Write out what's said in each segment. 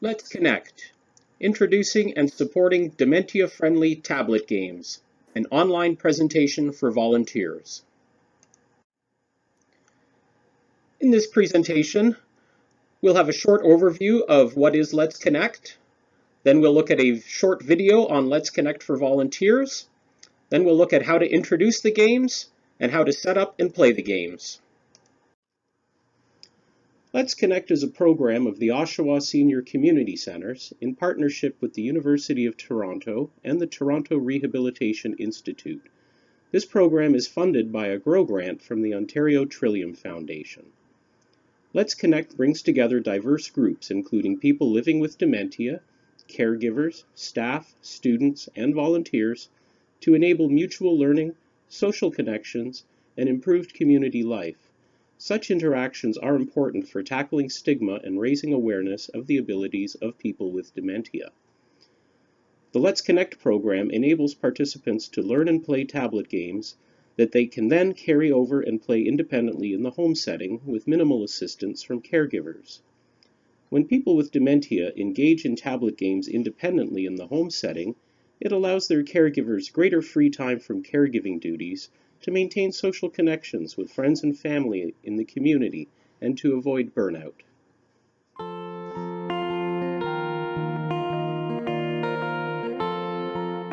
Let's Connect, Introducing and Supporting Dementia-Friendly Tablet Games, an online presentation for volunteers. In this presentation, we'll have a short overview of what is Let's Connect. Then we'll look at a short video on Let's Connect for volunteers. Then we'll look at how to introduce the games and how to set up and play the games. Let's Connect is a program of the Oshawa Senior Community Centres in partnership with the University of Toronto and the Toronto Rehabilitation Institute. This program is funded by a GROW grant from the Ontario Trillium Foundation. Let's Connect brings together diverse groups including people living with dementia, caregivers, staff, students, and volunteers to enable mutual learning, social connections, and improved community life. Such interactions are important for tackling stigma and raising awareness of the abilities of people with dementia. The Let's Connect program enables participants to learn and play tablet games that they can then carry over and play independently in the home setting with minimal assistance from caregivers. When people with dementia engage in tablet games independently in the home setting, it allows their caregivers greater free time from caregiving duties to maintain social connections with friends and family in the community and to avoid burnout.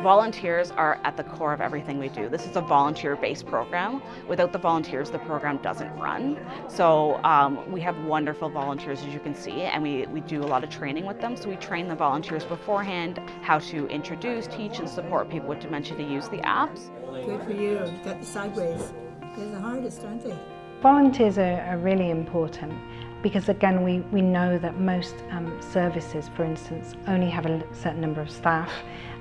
Volunteers are at the core of everything we do. This is a volunteer-based program. Without the volunteers, the program doesn't run. So we have wonderful volunteers, as you can see, and we do a lot of training with them. So we train the volunteers beforehand how to introduce, teach, and support people with dementia to use the apps. Good for you. Got the sideways. They're the hardest, aren't they? Volunteers are really important because, again, we know that most services, for instance, only have a certain number of staff,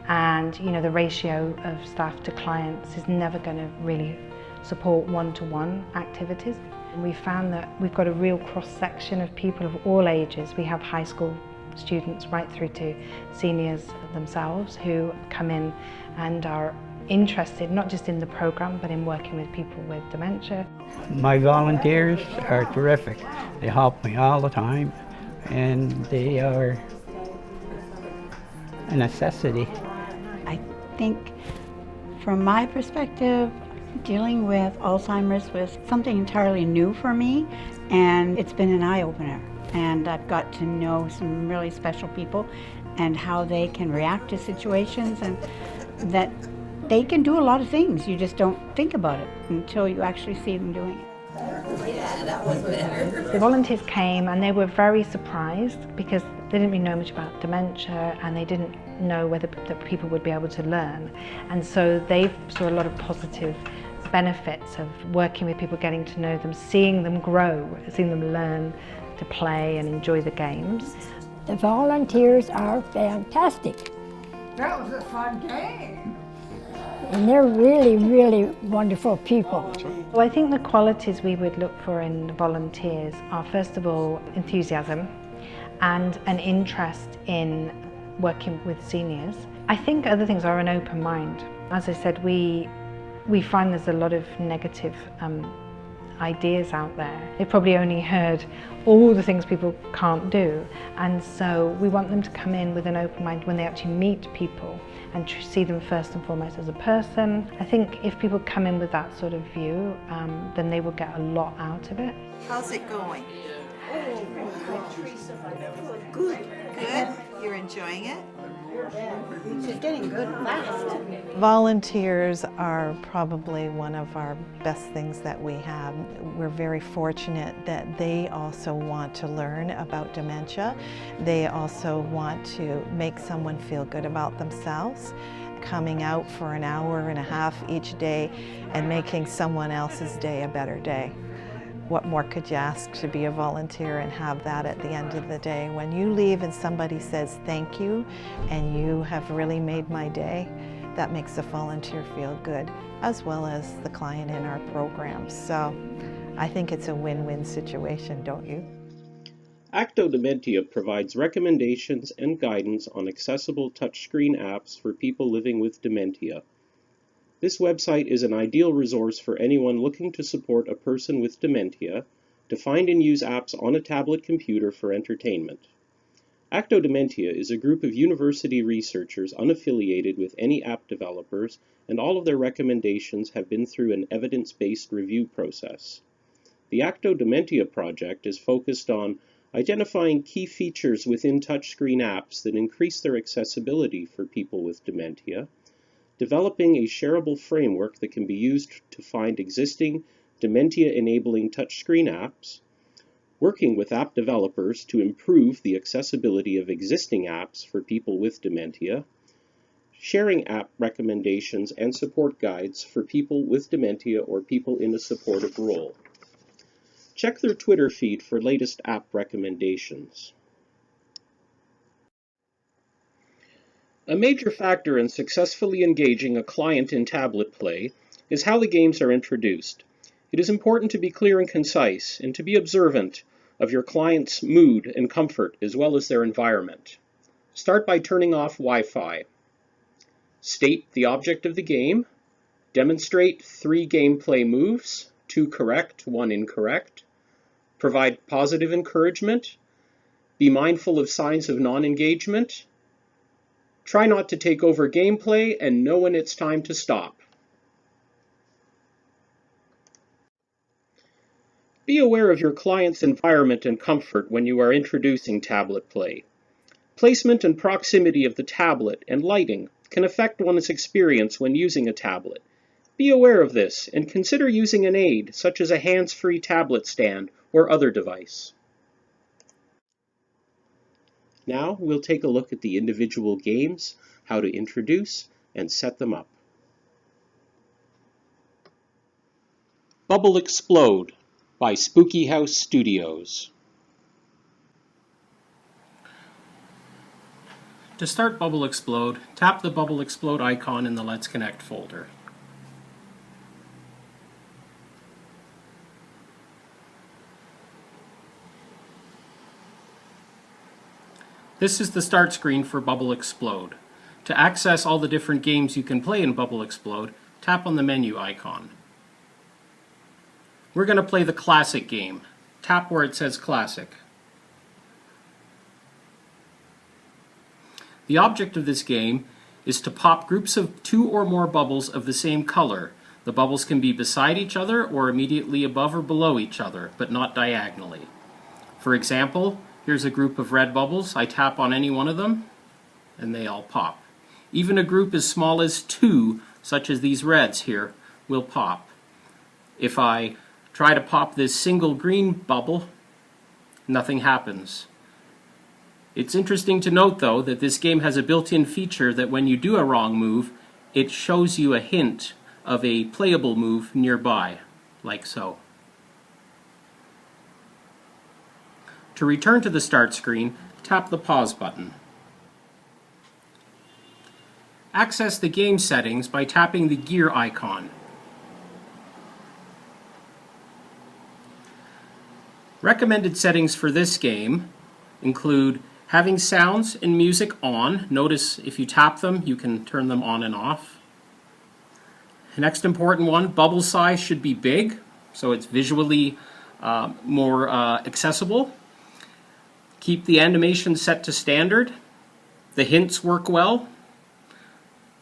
and the ratio of staff to clients is never going to really support one-to-one activities. And we found that we've got a real cross-section of people of all ages. We have high school students right through to seniors themselves who come in and are interested not just in the program but in working with people with dementia. My volunteers are terrific. They help me all the time and they are a necessity. I think from my perspective, dealing with Alzheimer's was something entirely new for me, and it's been an eye-opener. And I've got to know some really special people and how they can react to situations, and that they can do a lot of things. You just don't think about it until you actually see them doing it. Yeah, that was better. The volunteers came and they were very surprised because they didn't really know much about dementia and they didn't know whether the people would be able to learn. And so they saw a lot of positive benefits of working with people, getting to know them, seeing them grow, seeing them learn to play and enjoy the games. The volunteers are fantastic. That was a fun game. And they're really, really wonderful people. Well, I think the qualities we would look for in volunteers are, first of all, enthusiasm and an interest in working with seniors. I think other things are an open mind. As I said, we find there's a lot of negative ideas out there. They've probably only heard all the things people can't do, and so we want them to come in with an open mind when they actually meet people and see them first and foremost as a person. I think if people come in with that sort of view, then they will get a lot out of it. How's it going? Good. Good? You're enjoying it? She's getting good fast. Volunteers are probably one of our best things that we have. We're very fortunate that they also want to learn about dementia. They also want to make someone feel good about themselves. Coming out for an hour and a half each day and making someone else's day a better day. What more could you ask to be a volunteer and have that at the end of the day? When you leave and somebody says thank you and you have really made my day, that makes the volunteer feel good, as well as the client in our programs. So I think it's a win-win situation, don't you? Acto Dementia provides recommendations and guidance on accessible touchscreen apps for people living with dementia. This website is an ideal resource for anyone looking to support a person with dementia to find and use apps on a tablet computer for entertainment. Acto Dementia is a group of university researchers unaffiliated with any app developers, and all of their recommendations have been through an evidence-based review process. The Acto Dementia project is focused on identifying key features within touchscreen apps that increase their accessibility for people with dementia, developing a shareable framework that can be used to find existing dementia-enabling touchscreen apps, working with app developers to improve the accessibility of existing apps for people with dementia, sharing app recommendations and support guides for people with dementia or people in a supportive role. Check their Twitter feed for latest app recommendations. A major factor in successfully engaging a client in tablet play is how the games are introduced. It is important to be clear and concise, and to be observant of your client's mood and comfort as well as their environment. Start by turning off Wi-Fi. State the object of the game. Demonstrate 3 gameplay moves, 2 correct, 1 incorrect. Provide positive encouragement. Be mindful of signs of non-engagement. Try not to take over gameplay and know when it's time to stop. Be aware of your client's environment and comfort when you are introducing tablet play. Placement and proximity of the tablet and lighting can affect one's experience when using a tablet. Be aware of this and consider using an aid such as a hands-free tablet stand or other device. Now we'll take a look at the individual games, how to introduce and set them up. Bubble Explode by Spooky House Studios. To start Bubble Explode, tap the Bubble Explode icon in the Let's Connect folder. This is the start screen for Bubble Explode. To access all the different games you can play in Bubble Explode, tap on the menu icon. We're going to play the Classic game. Tap where it says Classic. The object of this game is to pop groups of 2 or more bubbles of the same color. The bubbles can be beside each other or immediately above or below each other, but not diagonally. For example, here's a group of red bubbles. I tap on any one of them, and they all pop. Even a group as small as 2, such as these reds here, will pop. If I try to pop this single green bubble, nothing happens. It's interesting to note, though, that this game has a built-in feature that when you do a wrong move, it shows you a hint of a playable move nearby, like so. To return to the start screen, tap the pause button. Access the game settings by tapping the gear icon. Recommended settings for this game include having sounds and music on. Notice if you tap them, you can turn them on and off. Next important one, bubble size should be big, so it's visually more accessible. Keep the animation set to standard. The hints work well.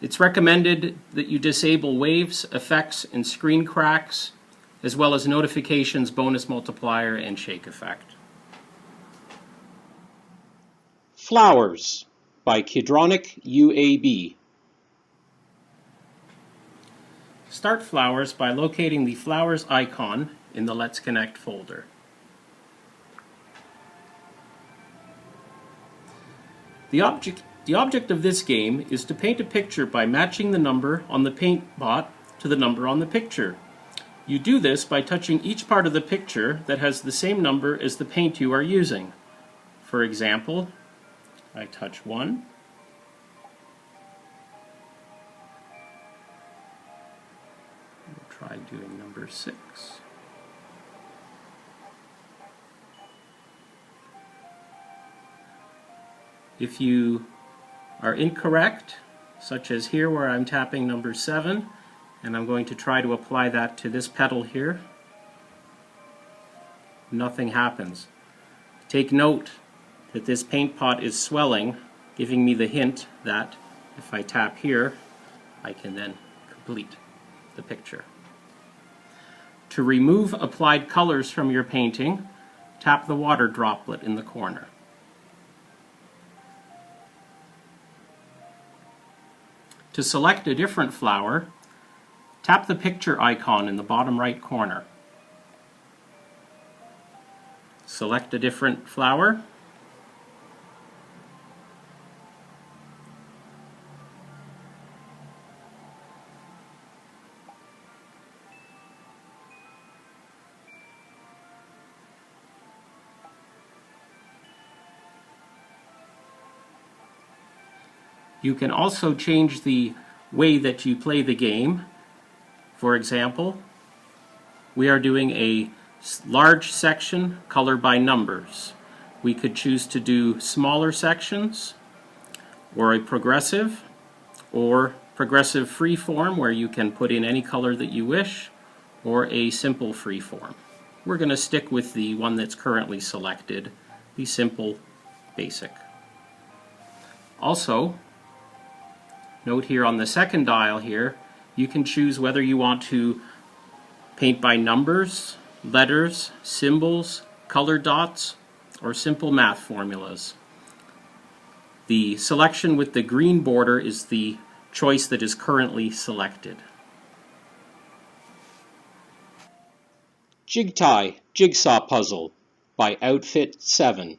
It's recommended that you disable waves, effects, and screen cracks, as well as notifications, bonus multiplier, and shake effect. Flowers by Kedronic UAB. Start Flowers by locating the Flowers icon in the Let's Connect folder. The object of this game is to paint a picture by matching the number on the paint bot to the number on the picture. You do this by touching each part of the picture that has the same number as the paint you are using. For example, I touch 1. We'll try doing number 6. If you are incorrect, such as here where I'm tapping number 7, and I'm going to try to apply that to this petal here, nothing happens. Take note that this paint pot is swelling, giving me the hint that if I tap here, I can then complete the picture. To remove applied colors from your painting, tap the water droplet in the corner. To select a different flower, tap the picture icon in the bottom right corner. Select a different flower. You can also change the way that you play the game. For example, we are doing a large section color by numbers. We could choose to do smaller sections, or a progressive free form where you can put in any color that you wish, or a simple free form. We're going to stick with the one that's currently selected, the simple basic. Also, note here on the second dial here, you can choose whether you want to paint by numbers, letters, symbols, color dots, or simple math formulas. The selection with the green border is the choice that is currently selected. Jigty Jigsaw Puzzle by Outfit 7.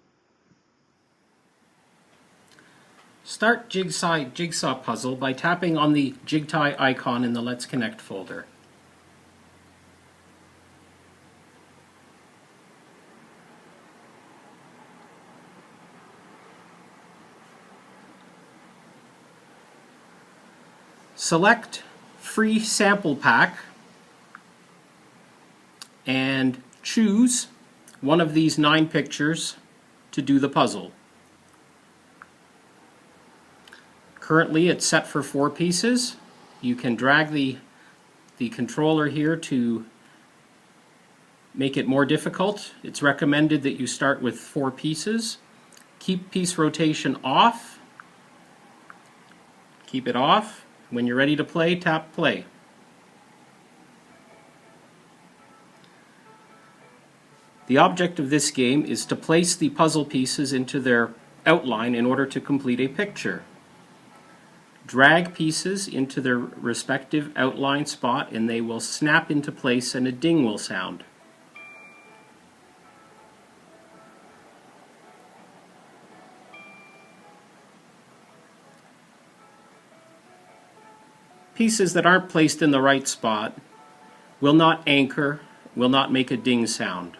Start Jigsaw Puzzle by tapping on the Jigty icon in the Let's Connect folder. Select Free Sample Pack and choose one of these 9 pictures to do the puzzle. Currently it's set for 4 pieces. You can drag the controller here to make it more difficult. It's recommended that you start with 4 pieces. Keep piece rotation off. Keep it off. When you're ready to play, tap play. The object of this game is to place the puzzle pieces into their outline in order to complete a picture. Drag pieces into their respective outline spot and they will snap into place and a ding will sound. Pieces that aren't placed in the right spot will not anchor, will not make a ding sound.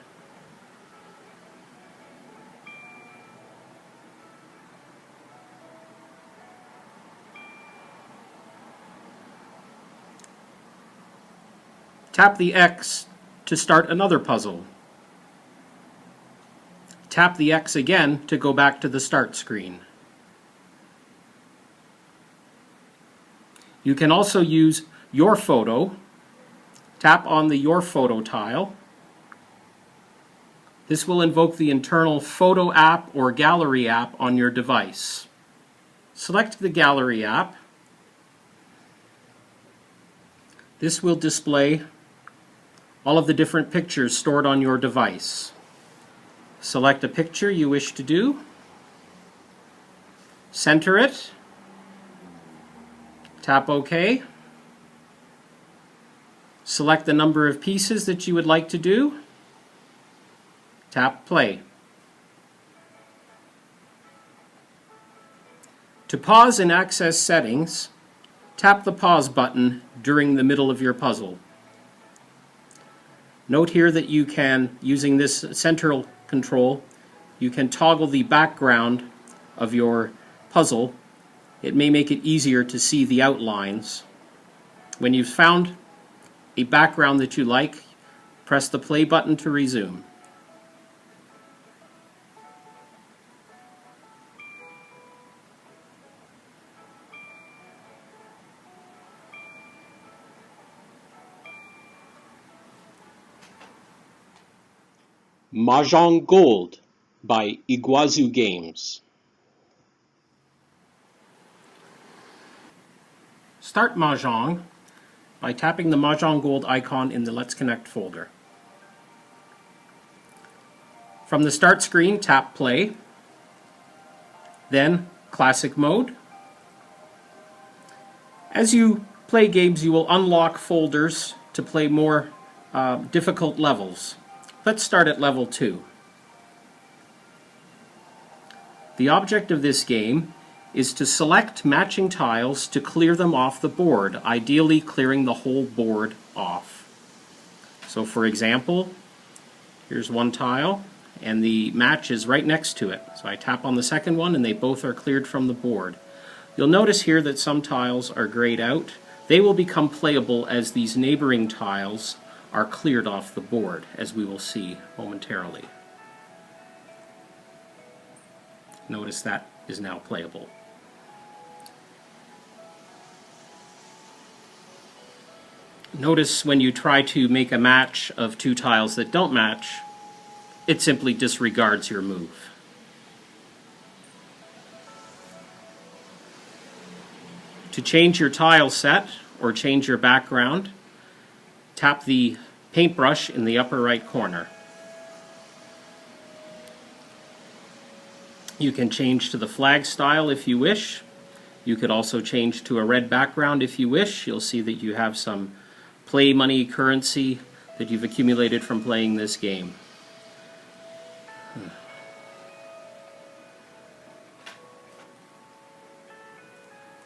Tap the X to start another puzzle. Tap the X again to go back to the start screen. You can also use Your Photo. Tap on the Your Photo tile. This will invoke the internal Photo app or Gallery app on your device. Select the Gallery app. This will display all of the different pictures stored on your device. Select a picture you wish to do. Center it. Tap OK. Select the number of pieces that you would like to do. Tap play. To pause and access settings, tap the pause button during the middle of your puzzle. Note here that you can, using this central control, you can toggle the background of your puzzle. It may make it easier to see the outlines. When you've found a background that you like, press the play button to resume. Mahjong Gold by Iguazu Games. Start Mahjong by tapping the Mahjong Gold icon in the Let's Connect folder. From the Start screen, tap Play, then Classic Mode. As you play games, you will unlock folders to play more difficult levels. Let's start at level 2. The object of this game is to select matching tiles to clear them off the board, ideally clearing the whole board off. So for example, here's one tile and the match is right next to it. So I tap on the second one and they both are cleared from the board. You'll notice here that some tiles are grayed out. They will become playable as these neighboring tiles are cleared off the board, as we will see momentarily. Notice that is now playable. Notice when you try to make a match of two tiles that don't match, it simply disregards your move. To change your tile set or change your background, tap the paintbrush in the upper right corner. You can change to the flag style if you wish. You could also change to a red background if you wish. You'll see that you have some play money currency that you've accumulated from playing this game.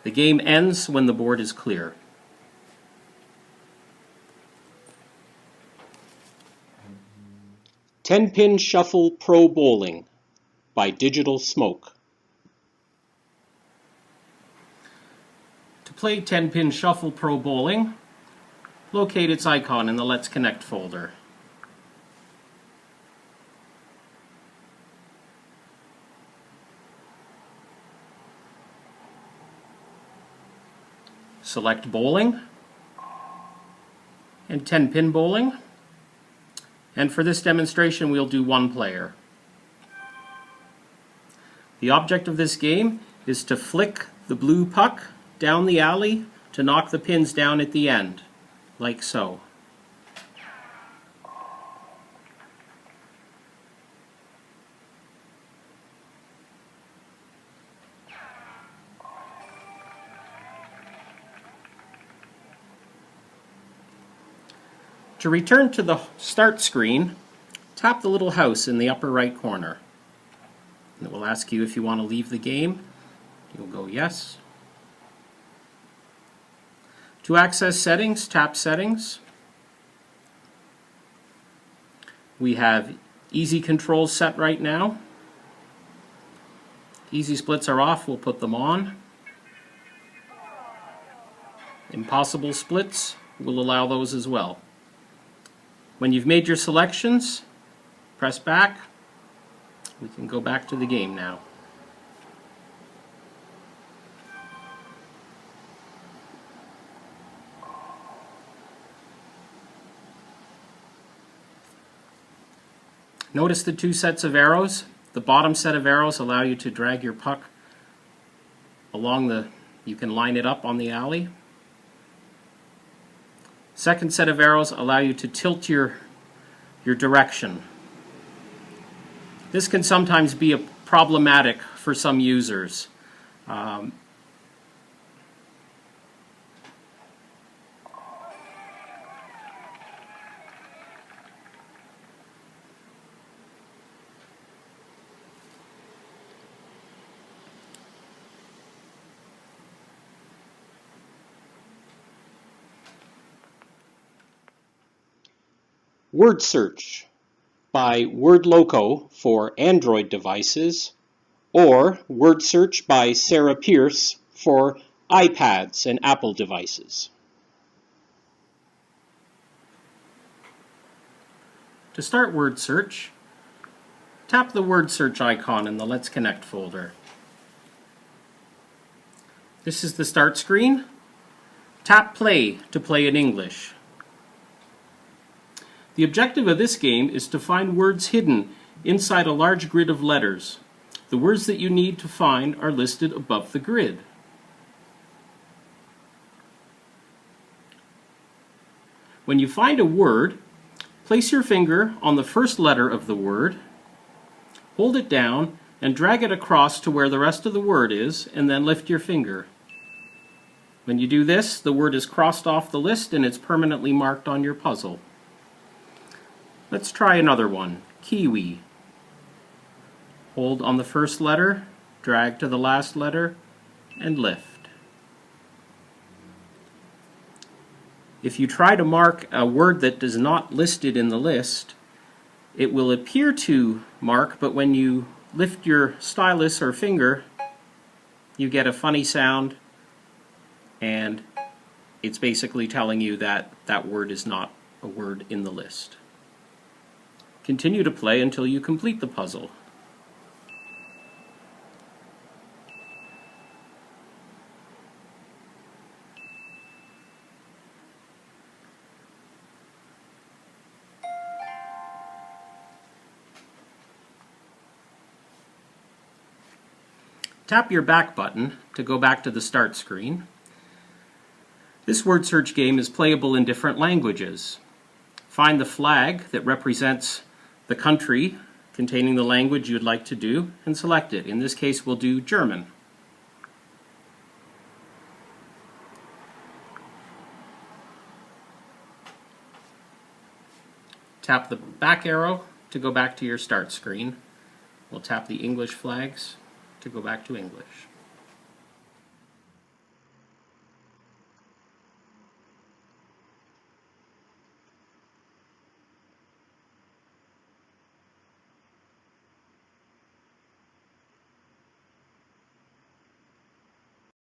The game ends when the board is clear. Ten-Pin Shuffle Pro Bowling by Digital Smoke. To play 10-Pin Shuffle Pro Bowling, locate its icon in the Let's Connect folder. Select Bowling and 10-Pin Bowling. And for this demonstration, we'll do one player. The object of this game is to flick the blue puck down the alley to knock the pins down at the end, like so. To return to the Start screen, tap the little house in the upper right corner. And it will ask you if you want to leave the game. You'll go yes. To access settings, tap Settings. We have easy controls set right now. Easy splits are off, we'll put them on. Impossible splits, we'll allow those as well. When you've made your selections, press back. We can go back to the game now. Notice the two sets of arrows. The bottom set of arrows allow you to drag your puck along the, you can line it up on the alley. Second set of arrows allow you to tilt your direction. This can sometimes be problematic for some users. Word Search by Wordloco for Android devices, or Word Search by Sarah Pierce for iPads and Apple devices. To start Word Search, tap the Word Search icon in the Let's Connect folder. This is the Start screen. Tap Play to play in English. The objective of this game is to find words hidden inside a large grid of letters. The words that you need to find are listed above the grid. When you find a word, place your finger on the first letter of the word, hold it down, and drag it across to where the rest of the word is, and then lift your finger. When you do this, the word is crossed off the list and it's permanently marked on your puzzle. Let's try another one. Kiwi. Hold on the first letter, drag to the last letter, and lift. If you try to mark a word that is not listed in the list, it will appear to mark, but when you lift your stylus or finger, you get a funny sound, and it's basically telling you that that word is not a word in the list. Continue to play until you complete the puzzle. Tap your back button to go back to the start screen. This word search game is playable in different languages. Find the flag that represents the country containing the language you'd like to do and select it. In this case, we'll do German. Tap the back arrow to go back to your start screen. We'll tap the English flags to go back to English.